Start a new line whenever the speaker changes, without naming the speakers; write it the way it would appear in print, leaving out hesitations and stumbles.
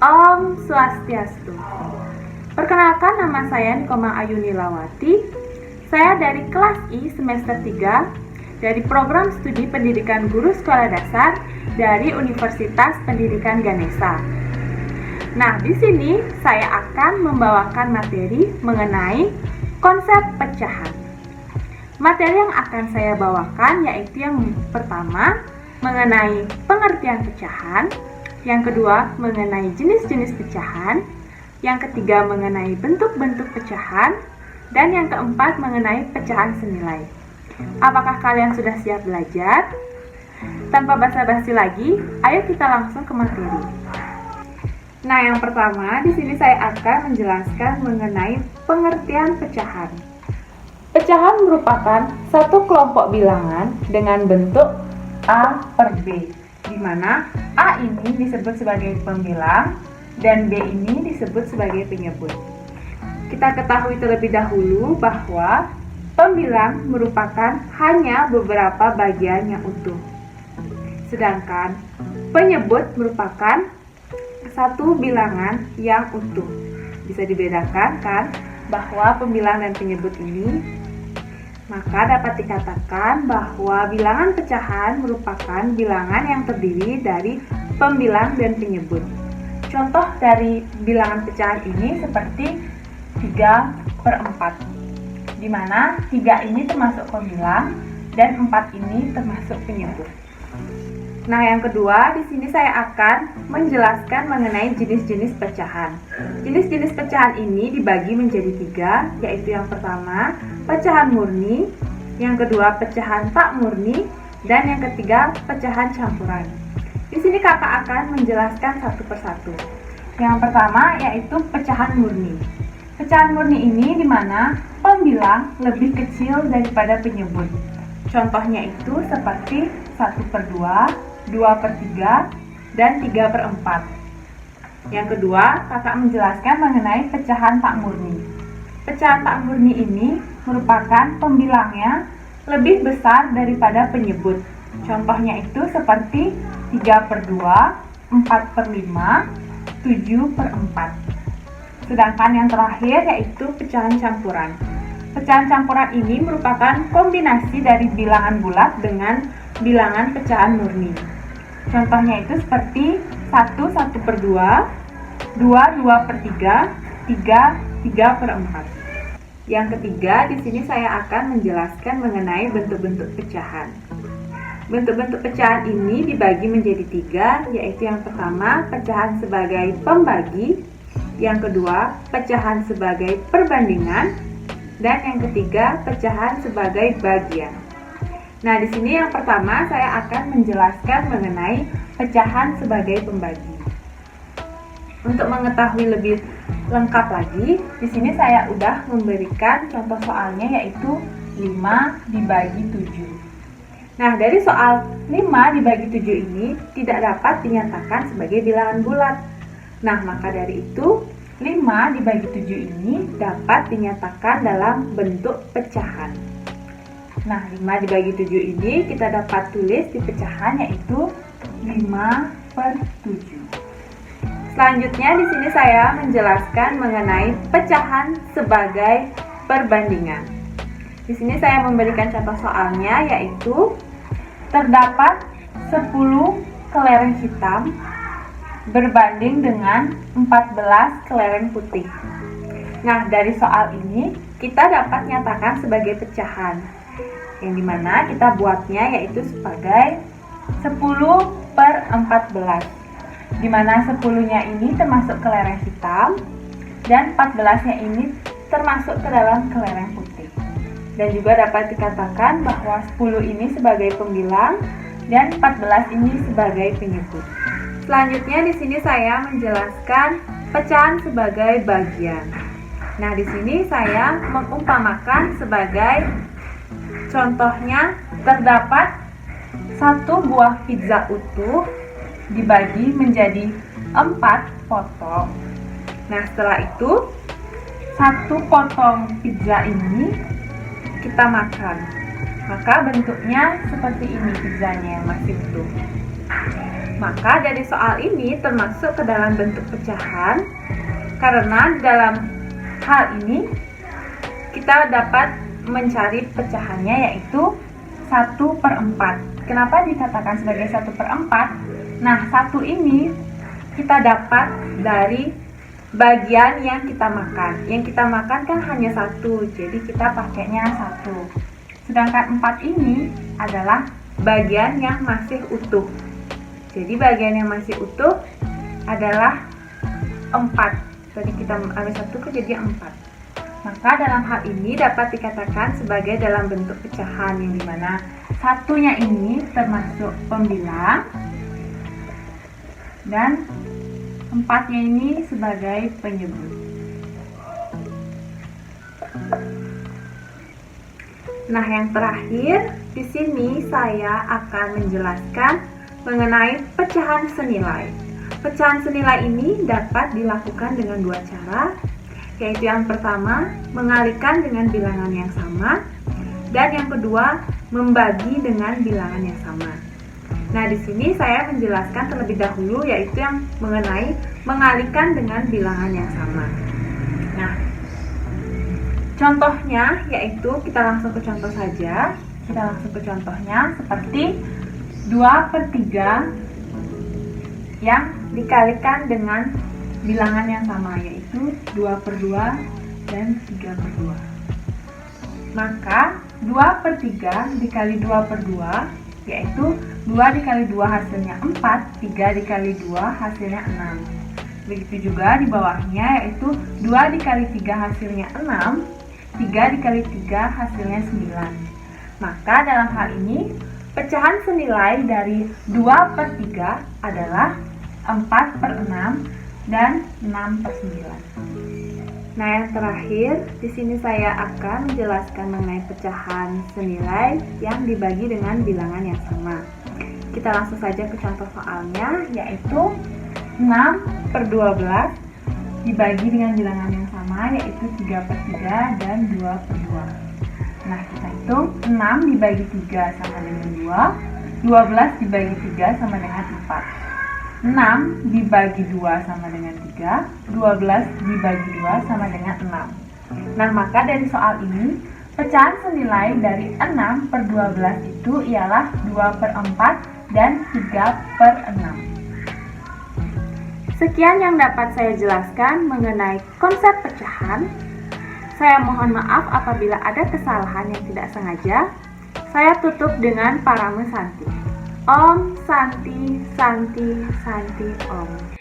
Om Swastiastu. Perkenalkan, nama saya Nikoma Ayuni Lawati. Saya dari kelas I semester 3 dari program studi pendidikan guru sekolah dasar dari Universitas Pendidikan Ganesha. Nah, di sini saya akan membawakan materi mengenai konsep pecahan. Materi yang akan saya bawakan yaitu yang pertama mengenai pengertian pecahan, yang kedua mengenai jenis-jenis pecahan, yang ketiga mengenai bentuk-bentuk pecahan, dan yang keempat mengenai pecahan senilai. Apakah kalian sudah siap belajar? Tanpa basa-basi lagi, ayo kita langsung ke materi. Nah, yang pertama di sini saya akan menjelaskan mengenai pengertian pecahan. Pecahan merupakan satu kelompok bilangan dengan bentuk A per B, di mana A ini disebut sebagai pembilang dan B ini disebut sebagai penyebut. Kita ketahui terlebih dahulu bahwa pembilang merupakan hanya beberapa bagian yang utuh, sedangkan penyebut merupakan satu bilangan yang utuh. Bisa dibedakan kan bahwa pembilang dan penyebut ini? Maka dapat dikatakan bahwa bilangan pecahan merupakan bilangan yang terdiri dari pembilang dan penyebut. Contoh dari bilangan pecahan ini seperti 3/4, di mana 3 ini termasuk pembilang dan 4 ini termasuk penyebut. Nah, yang kedua, di sini saya akan menjelaskan mengenai jenis-jenis pecahan. Jenis-jenis pecahan ini dibagi menjadi 3, yaitu yang pertama, pecahan murni, yang kedua, pecahan tak murni, dan yang ketiga, pecahan campuran. Di sini kakak akan menjelaskan satu persatu. Yang pertama yaitu pecahan murni. Pecahan murni ini di mana pembilang lebih kecil daripada penyebut. Contohnya itu seperti 1/2, 2/3, dan 3/4. Yang kedua, kakak menjelaskan mengenai pecahan tak murni. Pecahan tak murni ini merupakan pembilangnya lebih besar daripada penyebut. Contohnya itu seperti 3/2, 4/5, 7/4. Sedangkan yang terakhir yaitu pecahan campuran. Pecahan campuran ini merupakan kombinasi dari bilangan bulat dengan bilangan pecahan murni. Contohnya itu seperti 1/1/2, 2/2/3, 3/4. Yang ketiga, di sini saya akan menjelaskan mengenai bentuk-bentuk pecahan. Bentuk-bentuk pecahan ini dibagi menjadi 3, yaitu yang pertama, pecahan sebagai pembagi, yang kedua, pecahan sebagai perbandingan, dan yang ketiga, pecahan sebagai bagian. Nah, di sini yang pertama saya akan menjelaskan mengenai pecahan sebagai pembagi. Untuk mengetahui lebih lengkap lagi, di sini saya udah memberikan contoh soalnya yaitu 5 dibagi 7. Nah, dari soal 5 dibagi 7 ini tidak dapat dinyatakan sebagai bilangan bulat. Nah, maka dari itu 5 dibagi 7 ini dapat dinyatakan dalam bentuk pecahan. Nah, 5 dibagi 7 ini kita dapat tulis di pecahan yaitu 5/7. Selanjutnya di sini saya menjelaskan mengenai pecahan sebagai perbandingan. Di sini saya memberikan contoh soalnya yaitu terdapat 10 kelereng hitam berbanding dengan 14 kelereng putih. Nah, dari soal ini kita dapat nyatakan sebagai pecahan, yang dimana kita buatnya yaitu sebagai 10/14, dimana 10-nya ini termasuk kelereng hitam dan 14-nya ini termasuk ke dalam kelereng putih. Dan juga dapat dikatakan bahwa 10 ini sebagai pembilang dan 14 ini sebagai penyebut. Selanjutnya di sini saya menjelaskan pecahan sebagai bagian. Nah, di sini saya mengumpamakan sebagai contohnya terdapat satu buah pizza utuh dibagi menjadi 4 potong. Nah, setelah itu satu potong pizza ini kita makan. Maka bentuknya seperti ini pizzanya yang masih utuh. Maka dari soal ini termasuk ke dalam bentuk pecahan, karena dalam hal ini kita dapat mencari pecahannya yaitu 1/4. Kenapa dikatakan sebagai 1/4? Nah, 1 ini kita dapat dari bagian yang kita makan. Yang kita makan kan hanya 1, jadi kita pakainya 1. Sedangkan 4 ini adalah bagian yang masih utuh. Jadi bagian yang masih utuh adalah 4. Tadi kita ambil 1 kan jadi 4. Maka dalam hal ini dapat dikatakan sebagai dalam bentuk pecahan, yang dimana satunya ini termasuk pembilang dan 4-nya ini sebagai penyebut. Nah, yang terakhir di sini saya akan menjelaskan mengenai pecahan senilai. Pecahan senilai ini dapat dilakukan dengan 2 cara, yaitu yang pertama mengalihkan dengan bilangan yang sama, dan yang kedua membagi dengan bilangan yang sama. Nah, di sini saya menjelaskan terlebih dahulu yaitu yang mengenai mengalihkan dengan bilangan yang sama. Nah, contohnya yaitu kita langsung ke contoh saja. Kita langsung ke contohnya seperti 2/3 yang dikalikan dengan bilangan yang sama yaitu 2/2 dan 3/2. Maka 2/3 dikali 2/2 yaitu 2 dikali 2 hasilnya 4, 3 dikali 2 hasilnya 6. Begitu juga di bawahnya yaitu 2 dikali 3 hasilnya 6, 3 dikali 3 hasilnya 9. Maka dalam hal ini pecahan senilai dari 2/3 adalah 4/6 dan 6/9. Nah, yang terakhir di sini saya akan menjelaskan mengenai pecahan senilai yang dibagi dengan bilangan yang sama. Kita langsung saja ke contoh soalnya, yaitu 6/12 dibagi dengan bilangan yang sama yaitu 3/3 dan 2/2. Nah, kita hitung 6 dibagi 3 sama dengan 2, 12 dibagi 3 sama dengan 4. 6 dibagi 2 sama dengan 3, 12 dibagi 2 sama dengan 6. Nah, maka dari soal ini, pecahan senilai dari 6/12 itu ialah 2/4 dan 3/6. Sekian yang dapat saya jelaskan mengenai konsep pecahan. Saya mohon maaf apabila ada kesalahan yang tidak sengaja. Saya tutup dengan parame Santi. Om Santi Santi Santi Om.